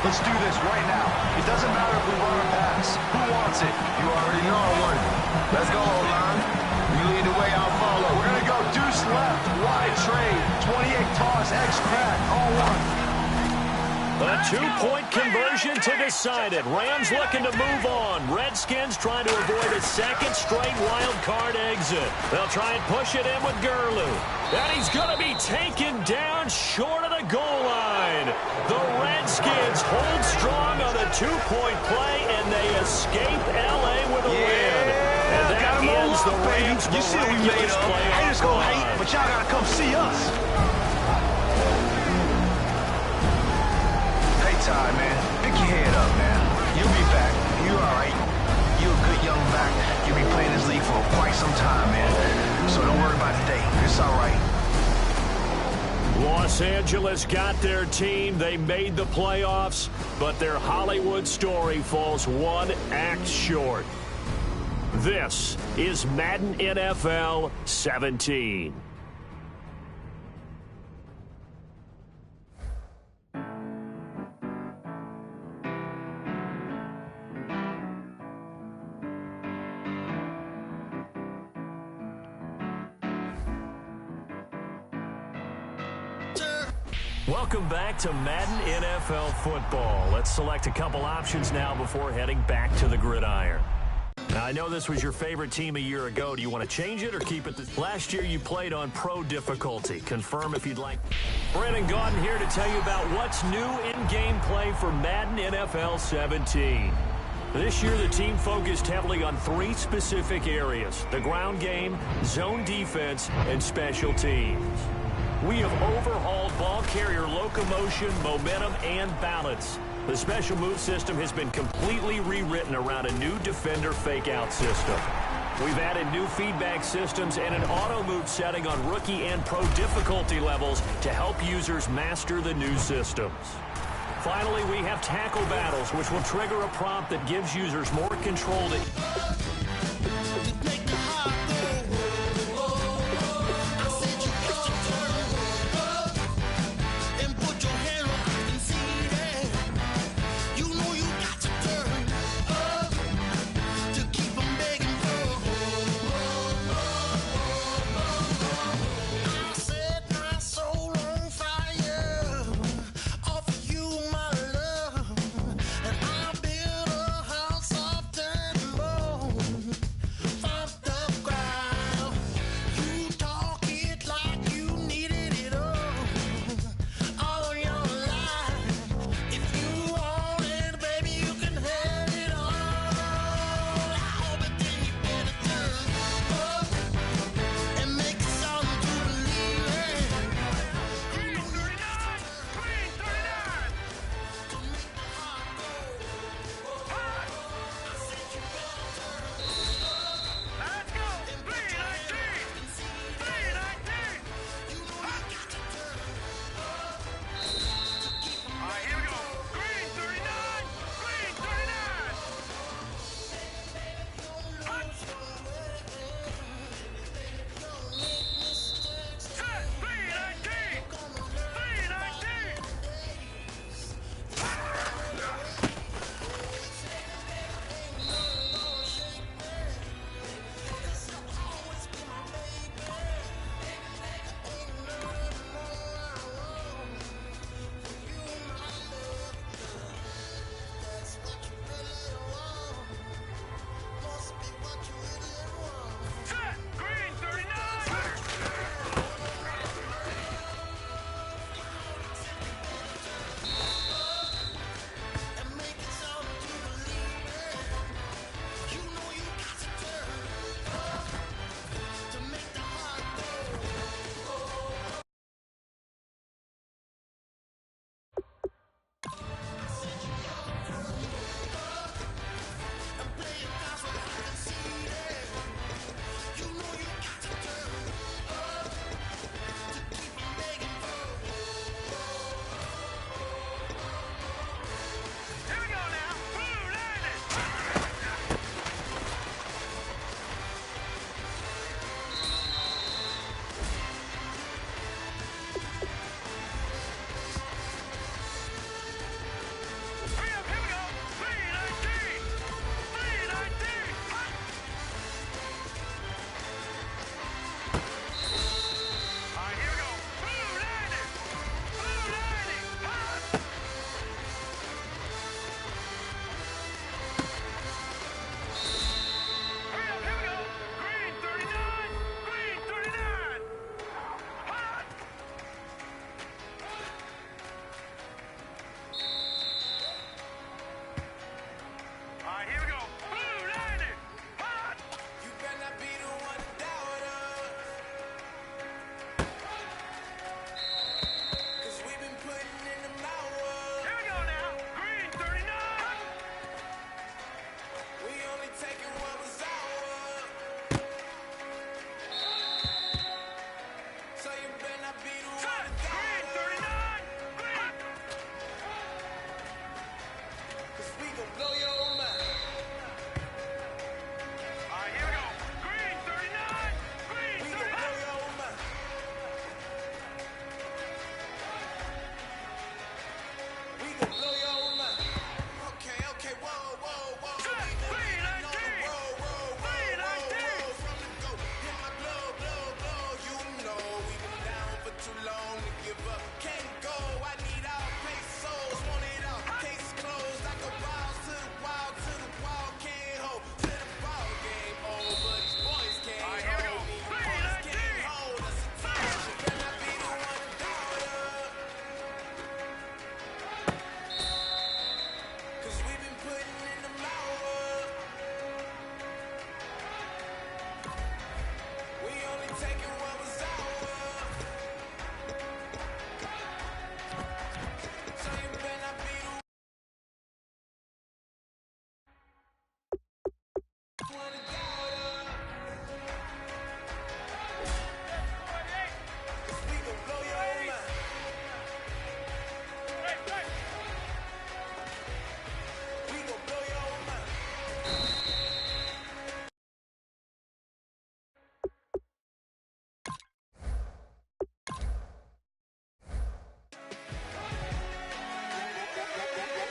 Let's do this right now. It doesn't matter if we run or pass. Who wants it? You already know I want it. Let's go, O-line. You lead the way, I'll follow. We're going to go deuce left, wide trade, 28 toss, X crack, all one. A two-point conversion to decide it. Rams looking to move on. Redskins trying to avoid a second straight wild card exit. They'll try and push it in with Gurley. And he's going to be taken down short of the goal line. The Redskins hold strong on a two-point play, and they escape L.A. with a win. And that ends the Rams' You see what we made of. Haters gonna hate, but y'all got to come see us. Ty, man, pick your head up, man. You'll be back. You all right. You a good young back. You'll be playing this league for quite some time, man. So don't worry about today. It's all right. Los Angeles got their team. They made the playoffs, but their Hollywood story falls one act short. This is Madden NFL 17. Welcome back to Madden NFL Football. Let's select a couple options now before heading back to the gridiron. Now, I know this was your favorite team a year ago. Do you want to change it or keep it? Last year, you played on pro difficulty. Confirm if you'd like. Brandon Gaudin here to tell you about what's new in gameplay for Madden NFL 17. This year, the team focused heavily on three specific areas: the ground game, zone defense, and special teams. We have overhauled ball carrier locomotion, momentum, and balance. The special move system has been completely rewritten around a new defender fake-out system. We've added new feedback systems and an auto-move setting on rookie and pro difficulty levels to help users master the new systems. Finally, we have tackle battles, which will trigger a prompt that gives users more control to...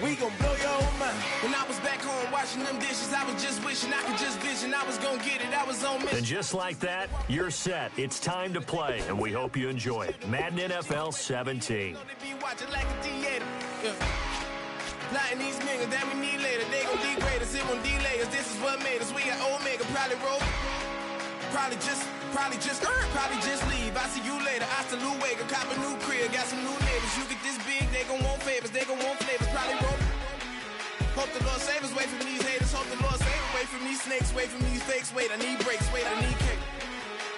We gon' blow your mind. When I was back home washing them dishes, I was just wishing I could just vision. I was gonna get it, I was on mission. And just like that, you're set. It's time to play, and we hope you enjoy it. Madden NFL 17. Plotting these niggas that we need later. They gon' degrade us, it won't delay us. This is what made us. We got Omega, probably roll. Probably just leave. I see you later. I salute Wake, cop a new crib, got some new neighbors. You get this big, they gon' want favors, they gon' want flavors. Probably roll. Hope the Lord save us, wait from these haters. Hope the Lord save us, wait from these snakes, wait from these fakes. Wait, I need breaks, wait, I need cake.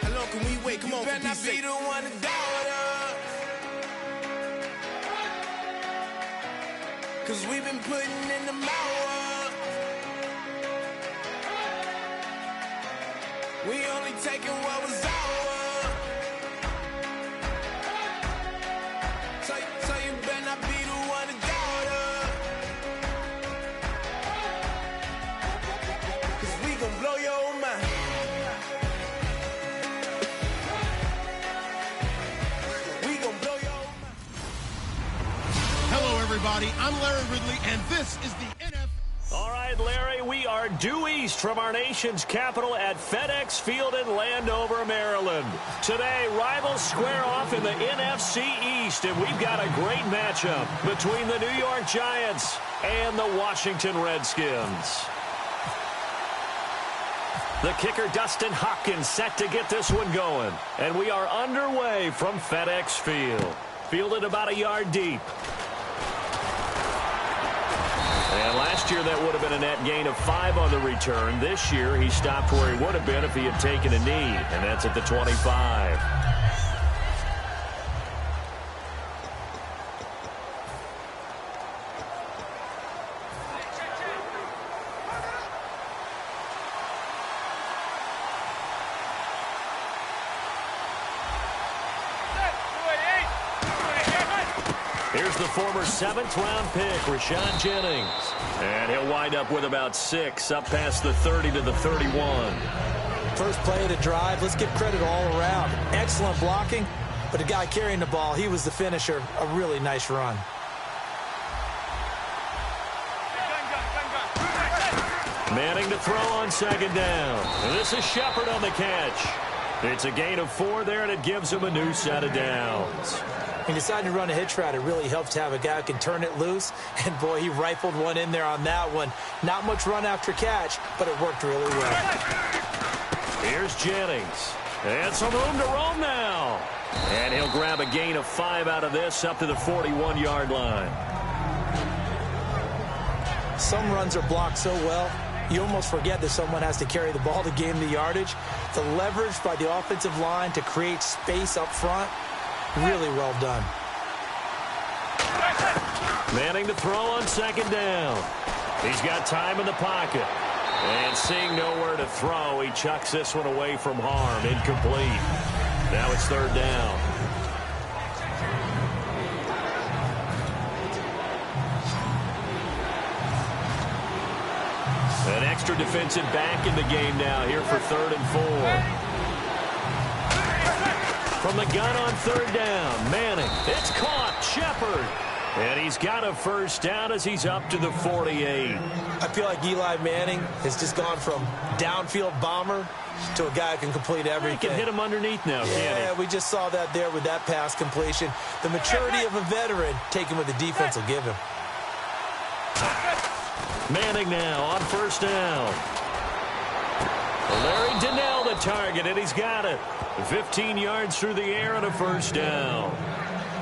How long can we wait? Come on, better not be the one to doubt us. Cause we've been putting in the hours. We only taking what was ours. So you better not be the one to doubt us. Cause we gon' blow your mind. We gon' blow your mind. Hello, everybody. I'm Larry Ridley, and this is the NFL. All right, Larry, we are due east from our nation's capital at FedEx Field in Landover, Maryland. Today, rivals square off in the NFC East, and we've got a great matchup between the New York Giants and the Washington Redskins. The kicker, Dustin Hopkins, set to get this one going. And we are underway from FedEx Field. Fielded about a yard deep. And last year, that would have been a net gain of 5 on the return. This year, he stopped where he would have been if he had taken a knee, and that's at the 25. Here's the former 7th-round pick, Rashawn Jennings. And he'll wind up with about 6, up past the 30 to the 31. First play of the drive, let's give credit all around. Excellent blocking, but the guy carrying the ball, he was the finisher. A really nice run. Manning to throw on second down. And this is Shepard on the catch. It's a gain of 4 there, and it gives him a new set of downs. He decided to run a hitch route. It really helps to have a guy who can turn it loose. And, boy, he rifled one in there on that one. Not much run after catch, but it worked really well. Here's Jennings. And some room to roam now. And he'll grab a gain of 5 out of this up to the 41-yard line. Some runs are blocked so well, you almost forget that someone has to carry the ball to gain the yardage. The leverage by the offensive line to create space up front, really well done. Manning to throw on second down. He's got time in the pocket. And seeing nowhere to throw, he chucks this one away from harm. Incomplete. Now it's third down. An extra defensive back in the game now here for 3rd and 4. From the gun on third down, Manning. It's caught. Shepard. And he's got a first down as he's up to the 48. I feel like Eli Manning has just gone from downfield bomber to a guy who can complete everything. He can hit him underneath now, can't he? Yeah, we just saw that there with that pass completion. The maturity of a veteran taken with the defense will give him. Manning now on first down. Larry Donnell the target, and he's got it. 15 yards through the air and a first down.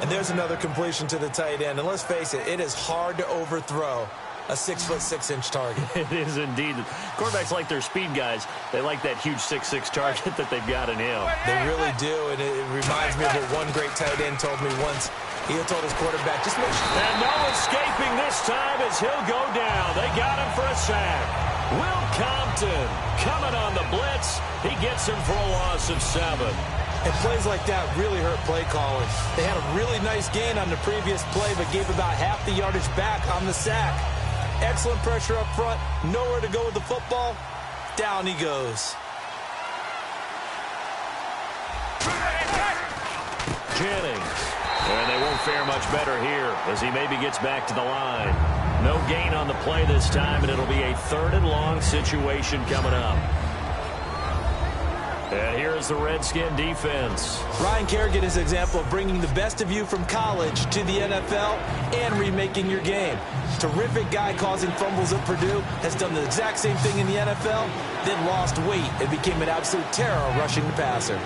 And there's another completion to the tight end. And let's face it, it is hard to overthrow a 6'6" target. It is indeed. Quarterbacks like their speed guys. They like that huge 6'6" target that they've got in him. They really do, and it reminds me of what one great tight end told me once. He told his quarterback, just make sure. And no escaping this time as he'll go down. They got him for a sack. Will Compton coming on the blitz. He gets him for a loss of 7. And plays like that really hurt play callers. They had a really nice gain on the previous play, but gave about half the yardage back on the sack. Excellent pressure up front. Nowhere to go with the football. Down he goes. Jennings. And they won't fare much better here as he maybe gets back to the line. No gain on the play this time, and it'll be a 3rd and long situation coming up. And here's the Redskin defense. Ryan Kerrigan is an example of bringing the best of you from college to the NFL and remaking your game. Terrific guy causing fumbles at Purdue, has done the exact same thing in the NFL, then lost weight and became an absolute terror rushing the passer.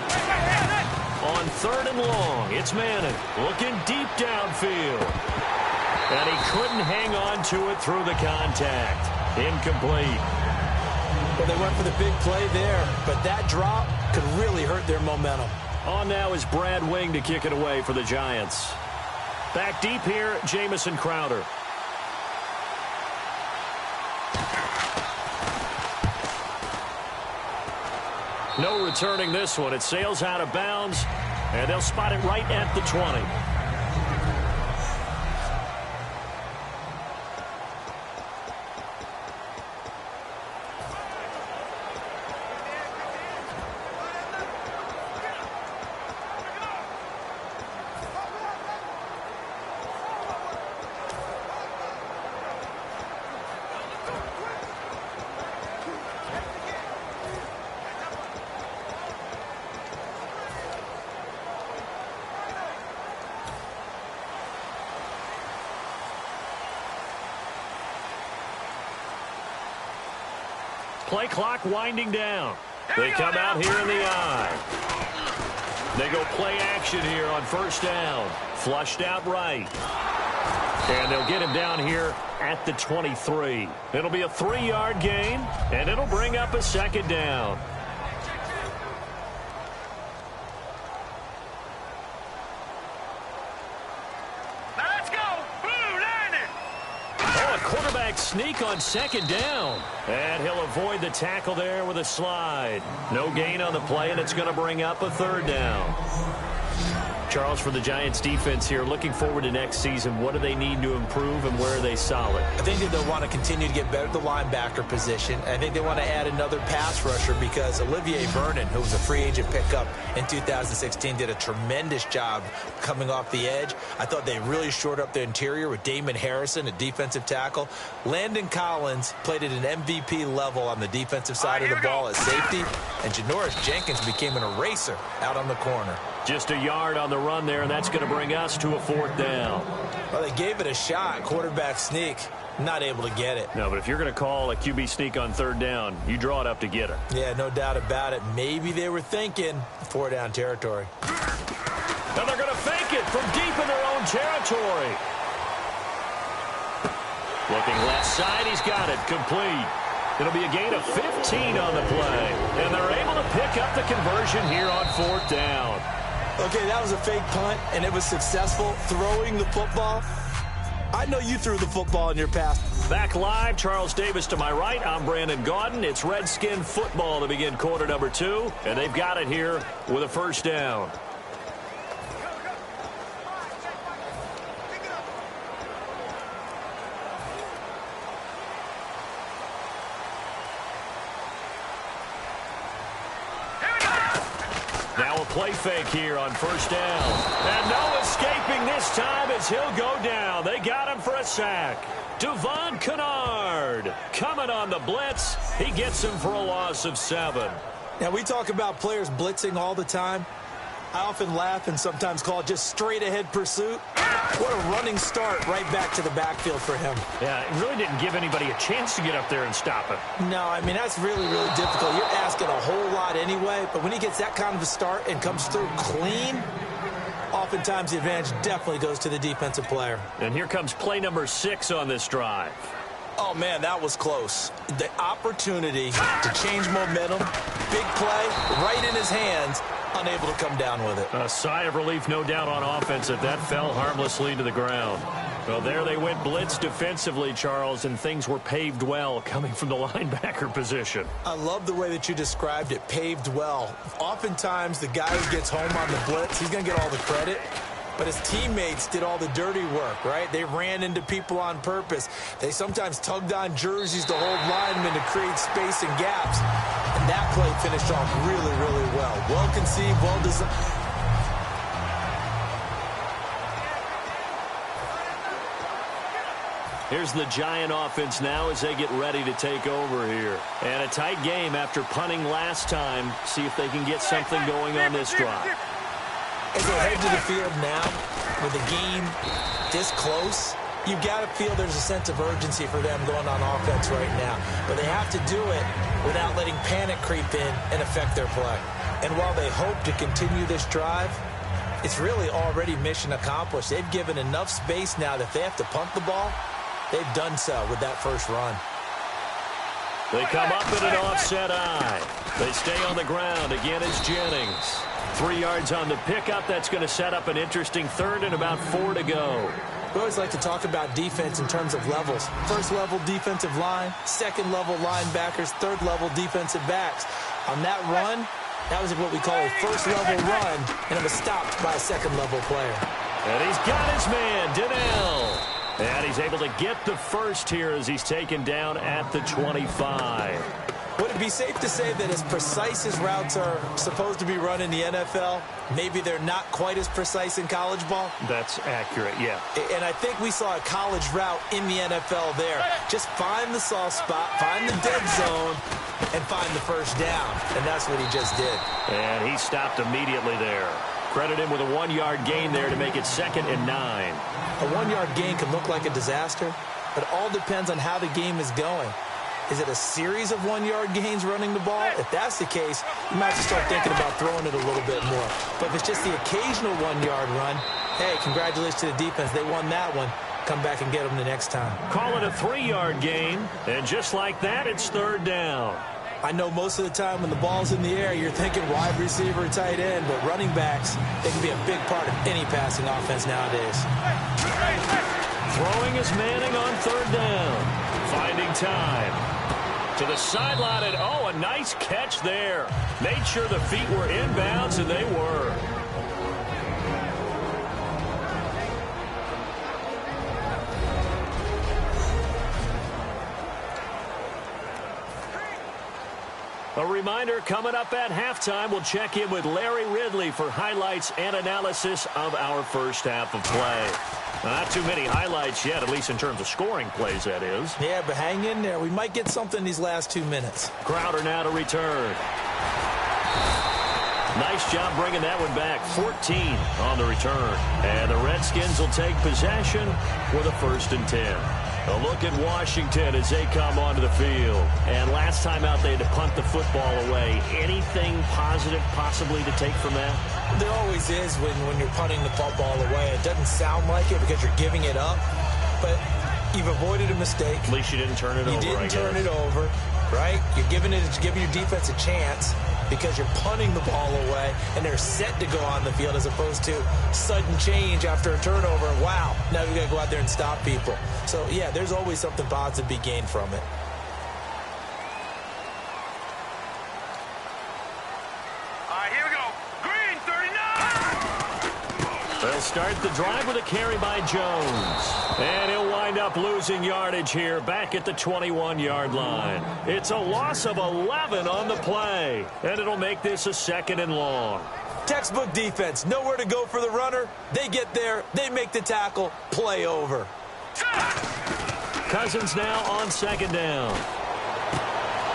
On 3rd and long, it's Manning looking deep downfield. And he couldn't hang on to it through the contact. Incomplete. Well, they went for the big play there, but that drop could really hurt their momentum. On now is Brad Wing to kick it away for the Giants. Back deep here, Jamison Crowder. No returning this one. It sails out of bounds, and they'll spot it right at the 20. Play clock winding down. They come out here in the eye. They go play action here on 1st down. Flushed out right. And they'll get him down here at the 23. It'll be a 3-yard gain, and it'll bring up a 2nd down. Sneak on 2nd down. And he'll avoid the tackle there with a slide. No gain on the play, and it's going to bring up a 3rd down. Charles, for the Giants defense here, looking forward to next season, what do they need to improve and where are they solid? I think that they'll want to continue to get better at the linebacker position. I think they want to add another pass rusher because Olivier Vernon, who was a free agent pickup in 2016, did a tremendous job coming off the edge. I thought they really shored up their interior with Damon Harrison at defensive tackle. Landon Collins played at an MVP level on the defensive side of the ball at safety, and Janoris Jenkins became an eraser out on the corner. Just a yard on the run there, and that's going to bring us to a 4th down. Well, they gave it a shot. Quarterback sneak. Not able to get it. No, but if you're going to call a QB sneak on 3rd down, you draw it up to get it. Yeah, no doubt about it. Maybe they were thinking 4-down territory. And they're going to fake it from deep in their own territory. Looking left side, he's got it. Complete. It'll be a gain of 15 on the play. And they're able to pick up the conversion here on 4th down. Okay, that was a fake punt, and it was successful. Throwing the football. I know you threw the football in your past. Back live, Charles Davis to my right. I'm Brandon Gaudin. It's Redskin football to begin quarter number 2, and they've got it here with a 1st down. Now a play fake here on 1st down. And no escaping this time as he'll go down. They got him for a sack. Devon Kennard coming on the blitz. He gets him for a loss of 7. Now, we talk about players blitzing all the time. I often laugh and sometimes call it just straight-ahead pursuit. What a running start right back to the backfield for him. Yeah, it really didn't give anybody a chance to get up there and stop him. No, I mean, that's really, really difficult. You're asking a whole lot anyway, but when he gets that kind of a start and comes through clean, oftentimes the advantage definitely goes to the defensive player. And here comes play number 6 on this drive. Oh, man, that was close. The opportunity to change momentum, big play, right in his hands, unable to come down with it. A sigh of relief, no doubt, on offense if that fell harmlessly to the ground. Well, there they went blitz defensively, Charles, and things were paved well coming from the linebacker position. I love the way that you described it, paved well. Oftentimes, the guy who gets home on the blitz, he's going to get all the credit. But his teammates did all the dirty work, right? They ran into people on purpose. They sometimes tugged on jerseys to hold linemen to create space and gaps. And that play finished off really, really well. Well conceived, well designed. Here's the Giant offense now as they get ready to take over here. And a tight game after punting last time. See if they can get something going on this drive. As they head to the field now, with the game this close, you've got to feel there's a sense of urgency for them going on offense right now. But they have to do it without letting panic creep in and affect their play. And while they hope to continue this drive, it's really already mission accomplished. They've given enough space now that if they have to punt the ball, they've done so with that first run. They come up in an offset eye. They stay on the ground. Again, it's Jennings. 3 yards on the pickup. That's going to set up an interesting third and about 4 to go. We always like to talk about defense in terms of levels. First level defensive line, second level linebackers, third level defensive backs. On that run, that was what we call a first level run, and it was stopped by a second level player. And he's got his man, Donnell. And he's able to get the first here as he's taken down at the 25. Would it be safe to say that as precise as routes are supposed to be run in the NFL, maybe they're not quite as precise in college ball? That's accurate, yeah. And I think we saw a college route in the NFL there. Just find the soft spot, find the dead zone, and find the first down. And that's what he just did. And he stopped immediately there. Credit him with a 1-yard gain there to make it 2nd and 9. A 1-yard gain can look like a disaster, but it all depends on how the game is going. Is it a series of 1-yard gains running the ball? If that's the case, you might have to start thinking about throwing it a little bit more. But if it's just the occasional 1-yard run, hey, congratulations to the defense. They won that one. Come back and get them the next time. Call it a 3-yard gain, and just like that, it's 3rd down. I know most of the time when the ball's in the air, you're thinking wide receiver, tight end, but running backs, they can be a big part of any passing offense nowadays. Throwing is Manning on 3rd down. Finding time. To the sideline, and oh, a nice catch there. Made sure the feet were inbounds, and they were. A reminder, coming up at halftime, we'll check in with Larry Ridley for highlights and analysis of our first half of play. Not too many highlights yet, at least in terms of scoring plays, that is. Yeah, but hang in there. We might get something these last 2 minutes. Crowder now to return. Nice job bringing that one back. 14 on the return. And the Redskins will take possession with a 1st and 10. A look at Washington as they come onto the field. And last time out, they had to punt the football away. Anything positive possibly to take from that? There always is when you're punting the football away. It doesn't sound like it because you're giving it up, but you've avoided a mistake. At least you didn't turn it over, You didn't turn it over, right? You're giving your defense a chance because you're punting the ball away, and they're set to go on the field as opposed to sudden change after a turnover. Wow, now we've got to go out there and stop people. So, yeah, there's always something positive to be gained from it. They'll start the drive with a carry by Jones. And he'll wind up losing yardage here back at the 21-yard line. It's a loss of 11 on the play. And it'll make this a 2nd and long. Textbook defense. Nowhere to go for the runner. They get there. They make the tackle. Play over. Cousins now on 2nd down.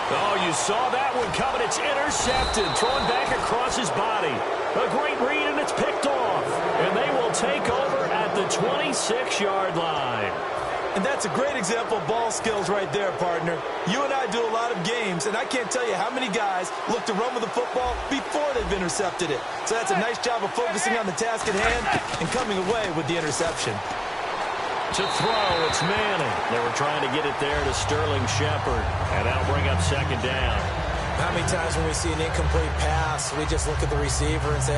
Oh, you saw that one coming. It's intercepted. Thrown back across his body. A great read, and it's picked off. And they will take over at the 26-yard line. And that's a great example of ball skills right there, partner. You and I do a lot of games, and I can't tell you how many guys look to run with the football before they've intercepted it. So that's a nice job of focusing on the task at hand and coming away with the interception. To throw, it's Manning. They were trying to get it there to Sterling Shepard. And that'll bring up 2nd down. How many times when we see an incomplete pass, we just look at the receiver and say,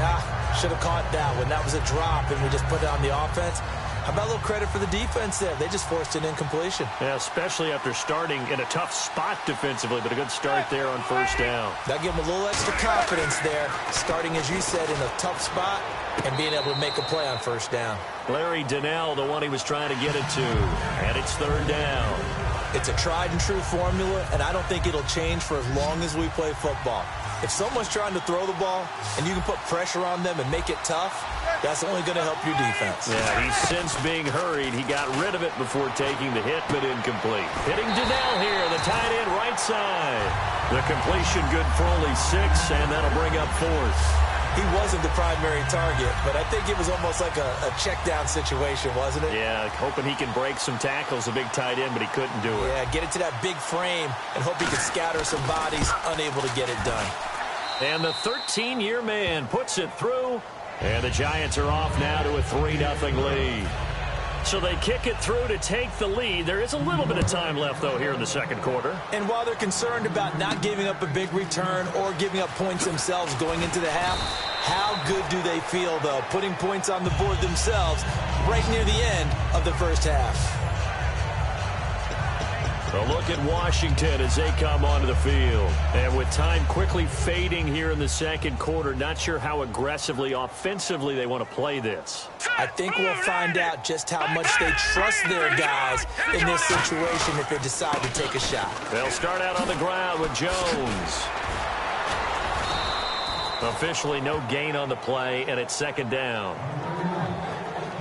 should have caught that one. That was a drop, and we just put it on the offense. How about a little credit for the defense there? They just forced an incompletion. Yeah, especially after starting in a tough spot defensively, but a good start there on 1st down. That gave them a little extra confidence there, starting, as you said, in a tough spot and being able to make a play on 1st down. Larry Donnell, the one he was trying to get it to, and it's 3rd down. It's a tried-and-true formula, and I don't think it'll change for as long as we play football. If someone's trying to throw the ball and you can put pressure on them and make it tough, that's only going to help your defense. Yeah, he's since being hurried. He got rid of it before taking the hit, but incomplete. Hitting Donnell here, the tight end right side. The completion good for only 6, and that'll bring up 4th. He wasn't the primary target, but I think it was almost like a check-down situation, wasn't it? Yeah, hoping he can break some tackles, a big tight end, but he couldn't do it. Yeah, get it to that big frame and hope he can scatter some bodies, unable to get it done. And the 13-year man puts it through, and the Giants are off now to a 3-0 lead. So they kick it through to take the lead. There is a little bit of time left, though, here in the second quarter. And while they're concerned about not giving up a big return or giving up points themselves going into the half, how good do they feel, though, putting points on the board themselves right near the end of the first half? A look at Washington as they come onto the field. And with time quickly fading here in the second quarter, not sure how aggressively, offensively they want to play this. I think we'll find out just how much they trust their guys in this situation if they decide to take a shot. They'll start out on the ground with Jones. Officially no gain on the play, and it's second down.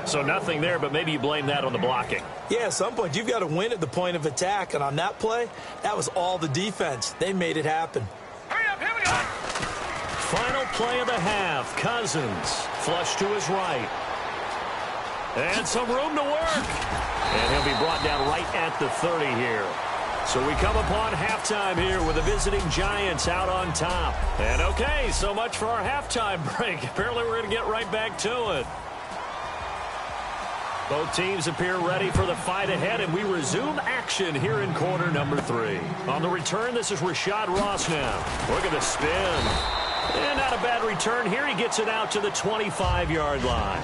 So nothing there, but maybe you blame that on the blocking. Yeah, at some point, you've got to win at the point of attack. And on that play, that was all the defense. They made it happen. Hurry up, here we go. Final play of the half. Cousins flush to his right. And some room to work. And he'll be brought down right at the 30 here. So we come upon halftime here with the visiting Giants out on top. And okay, so much for our halftime break. Apparently we're going to get right back to it. Both teams appear ready for the fight ahead, and we resume action here in quarter number 3. On the return, this is Rashad Ross now. Look at the spin. And not a bad return here. He gets it out to the 25-yard line.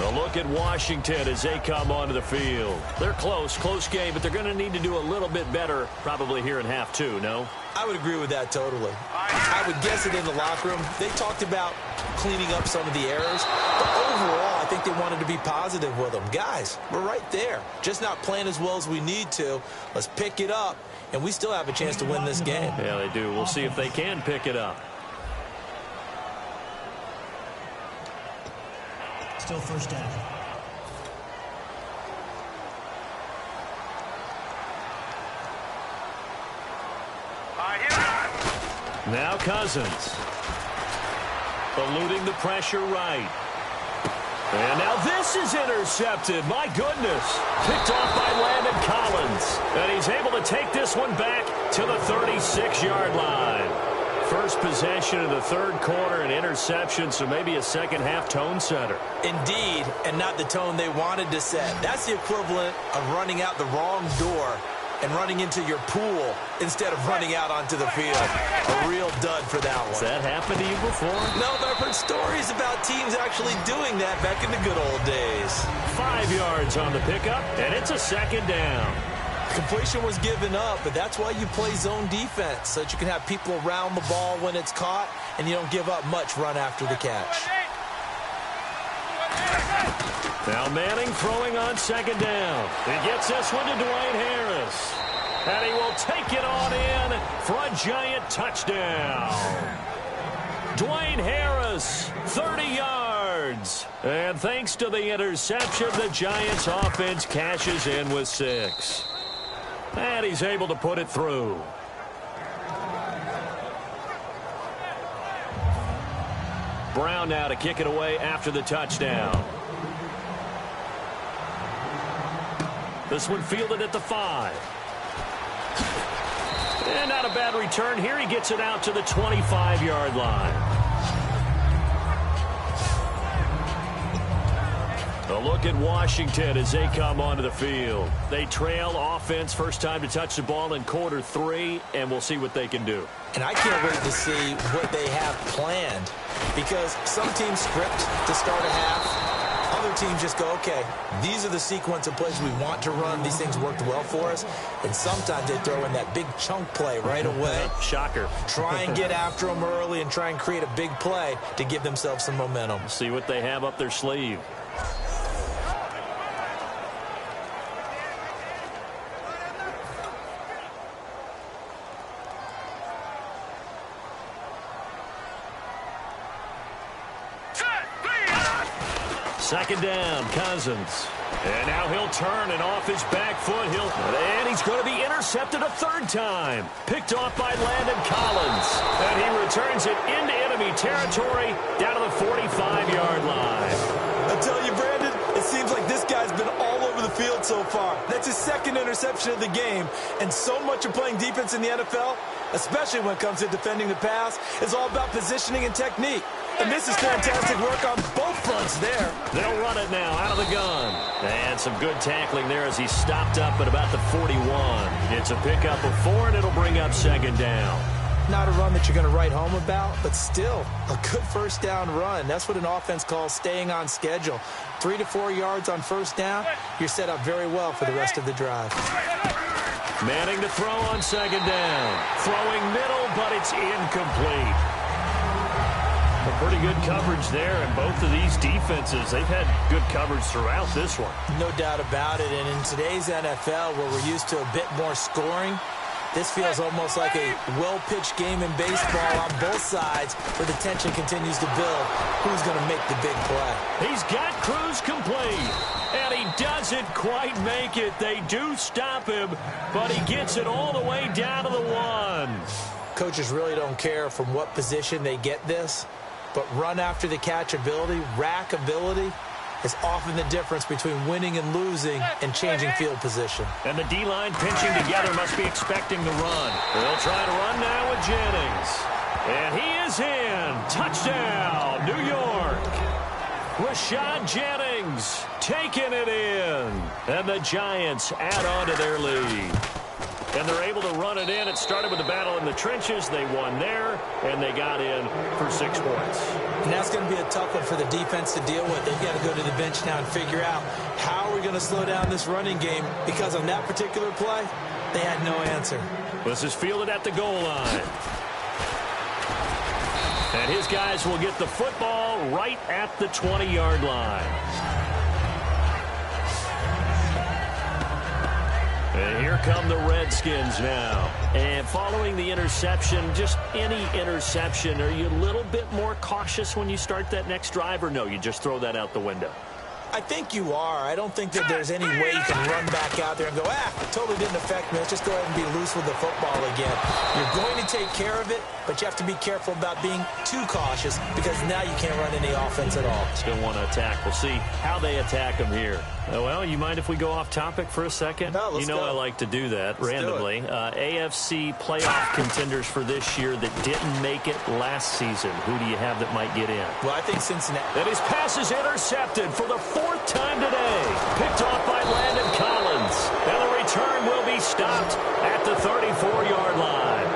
A look at Washington as they come onto the field. They're close game, but they're going to need to do a little bit better probably here in half 2, no? I would agree with that totally. I would guess it in the locker room. They talked about cleaning up some of the errors, but overall, I think they wanted to be positive with them. Guys, we're right there. Just not playing as well as we need to. Let's pick it up, and we still have a chance to win this game. Yeah, they do. We'll see if they can pick it up. Still first down. Now Cousins. Eluding the pressure right. And now this is intercepted. My goodness. Picked off by Landon Collins. And he's able to take this one back to the 36-yard line. First possession of the third quarter, an interception, so maybe a second-half tone setter. Indeed, and not the tone they wanted to set. That's the equivalent of running out the wrong door and running into your pool instead of running out onto the field. A real dud for that one. Has that happened to you before? No, but I've heard stories about teams actually doing that back in the good old days. 5 yards on the pickup, and it's a second down. Completion was given up, but that's why you play zone defense, so that you can have people around the ball when it's caught, and you don't give up much run after the catch. Now Manning throwing on second down. He gets this one to Dwayne Harris. And he will take it on in for a Giant touchdown. Dwayne Harris, 30 yards. And thanks to the interception, the Giants offense cashes in with 6. And he's able to put it through. Brown now to kick it away after the touchdown. This one fielded at the 5. And not a bad return here. He gets it out to the 25-yard line. A look at Washington as they come onto the field. They trail offense, first time to touch the ball in quarter 3, and we'll see what they can do. And I can't wait to see what they have planned, because some teams script to start a half. Other teams just go, okay, these are the sequence of plays we want to run. These things worked well for us. And sometimes they throw in that big chunk play right away. Shocker. Try and get after them early and try and create a big play to give themselves some momentum. See what they have up their sleeve. Second down, Cousins. And now he'll turn and off his back foot. And he's going to be intercepted a third time. Picked off by Landon Collins. And he returns it into enemy territory down to the 45-yard line. I tell you, Brandon, it seems like this guy's been all over the field so far. That's his second interception of the game. And so much of playing defense in the NFL, especially when it comes to defending the pass, is all about positioning and technique. And this is fantastic work on both fronts there. They'll run it now out of the gun. And some good tackling there as he stopped up at about the 41. It's a pickup of 4, and it'll bring up second down. Not a run that you're going to write home about, but still a good first down run. That's what an offense calls staying on schedule. 3 to 4 yards on first down, you're set up very well for the rest of the drive. Manning to throw on second down. Throwing middle, but it's incomplete. A pretty good coverage there, and both of these defenses, they've had good coverage throughout this one. No doubt about it, and in today's NFL, where we're used to a bit more scoring, this feels almost like a well-pitched game in baseball on both sides where the tension continues to build. Who's going to make the big play? He's got Cruz complete, and he doesn't quite make it. They do stop him, but he gets it all the way down to the 1. Coaches really don't care from what position they get this, but run after the catch ability, rack ability, is often the difference between winning and losing and changing field position. And the D-line pinching together must be expecting the run. They'll try to run now with Jennings. And he is in. Touchdown, New York. Rashad Jennings taking it in. And the Giants add on to their lead. And they're able to run it in. It started with the battle in the trenches. They won there, and they got in for 6 points. And that's going to be a tough one for the defense to deal with. They've got to go to the bench now and figure out how are we going to slow down this running game, because on that particular play, they had no answer. This is fielded at the goal line. And his guys will get the football right at the 20-yard line. And here come the Redskins now. And following the interception, just any interception, are you a little bit more cautious when you start that next drive, or no, you just throw that out the window? I think you are. I don't think that there's any way you can run back out there and go, totally didn't affect me. Let's just go ahead and be loose with the football again. You're going to take care of it, but you have to be careful about being too cautious, because now you can't run any offense at all. Still want to attack. We'll see how they attack them here. Well, you mind if we go off topic for a second? No, let's go. I like to do that randomly. AFC playoff contenders for this year that didn't make it last season. Who do you have that might get in? Well, I think Cincinnati. And his pass is intercepted for the 4th time today. Picked off by Landon Collins. And the return will be stopped at the 34-yard line.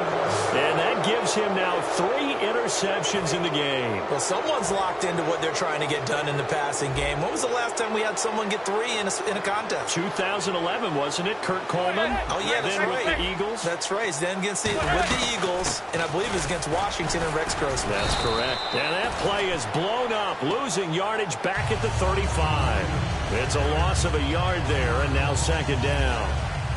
And that gives him now 3 interceptions in the game. Well, someone's locked into what they're trying to get done in the passing game. When was the last time we had someone get 3 in a contest? 2011, wasn't it? Kurt Coleman. Oh, yeah, that's then right. With the Eagles. That's right. Then with the Eagles, and I believe it was against Washington and Rex Grossman. That's correct. And that play is blown up, losing yardage back at the 35. It's a loss of a yard there, and now second down.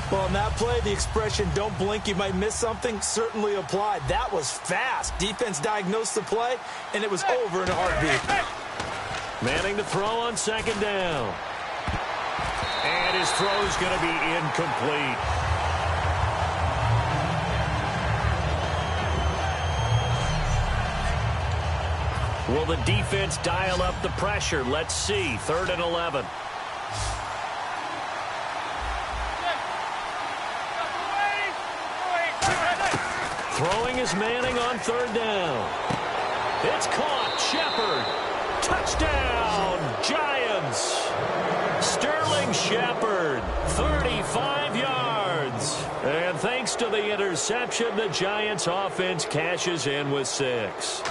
Well, on that play, the expression, don't blink, you might miss something, certainly applied. That was fast. Defense diagnosed the play, and it was over in a heartbeat. Manning to throw on second down. And his throw is going to be incomplete. Will the defense dial up the pressure? Let's see. 3rd and 11. Throwing is Manning on 3rd down. It's caught. Shepard. Touchdown, Giants. Sterling Shepard, 35 yards. And thanks to the interception, the Giants offense cashes in with 6.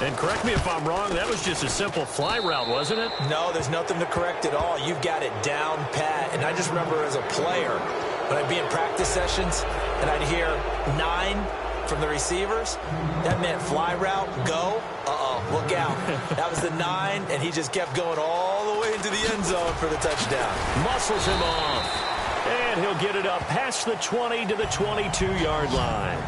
And correct me if I'm wrong, that was just a simple fly route, wasn't it? No, there's nothing to correct at all. You've got it down pat. And I just remember as a player, when I'd be in practice sessions and I'd hear 9 from the receivers, that meant fly route, go, look out. That was the 9, and he just kept going all the way into the end zone for the touchdown. Muscles him off. And he'll get it up past the 20 to the 22-yard line.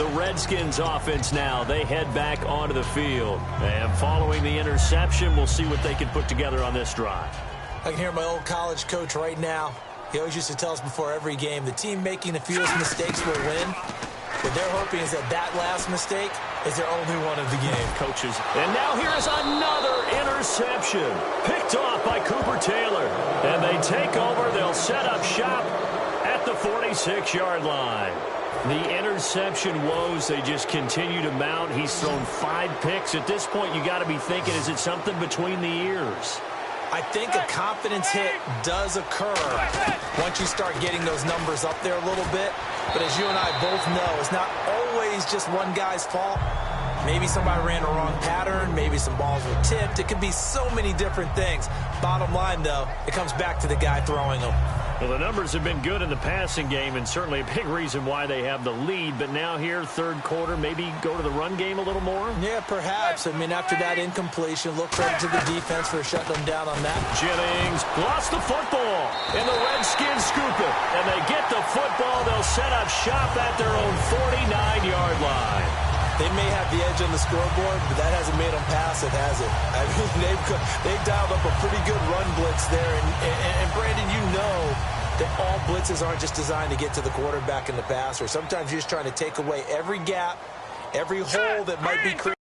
The Redskins offense now, they head back onto the field. And following the interception, we'll see what they can put together on this drive. I can hear my old college coach right now. He always used to tell us before every game, the team making the fewest mistakes will win. What they're hoping is that that last mistake is their only one of the game. Coaches. And now here's another interception. Picked off by Cooper Taylor. And they take over. They'll set up shop at the 46-yard line. The interception woes, they just continue to mount. He's thrown 5 picks. At this point, you got to be thinking, is it something between the ears? I think a confidence hit does occur once you start getting those numbers up there a little bit. But as you and I both know, it's not always just one guy's fault. Maybe somebody ran a wrong pattern. Maybe some balls were tipped. It could be so many different things. Bottom line, though, it comes back to the guy throwing them. Well, the numbers have been good in the passing game, and certainly a big reason why they have the lead. But now here, third quarter, maybe go to the run game a little more? Yeah, perhaps. I mean, after that incompletion, look credit to the defense for shutting them down on that. Jennings lost the football, and the Redskins scoop it. And they get the football. They'll set up shop at their own 49-yard line. They may have the edge on the scoreboard, but that hasn't made them pass it, has it? I mean, they've dialed up a pretty good run blitz there. And Brandon, you know that all blitzes aren't just designed to get to the quarterback in the passer. Sometimes you're just trying to take away every gap, every hole that might be created.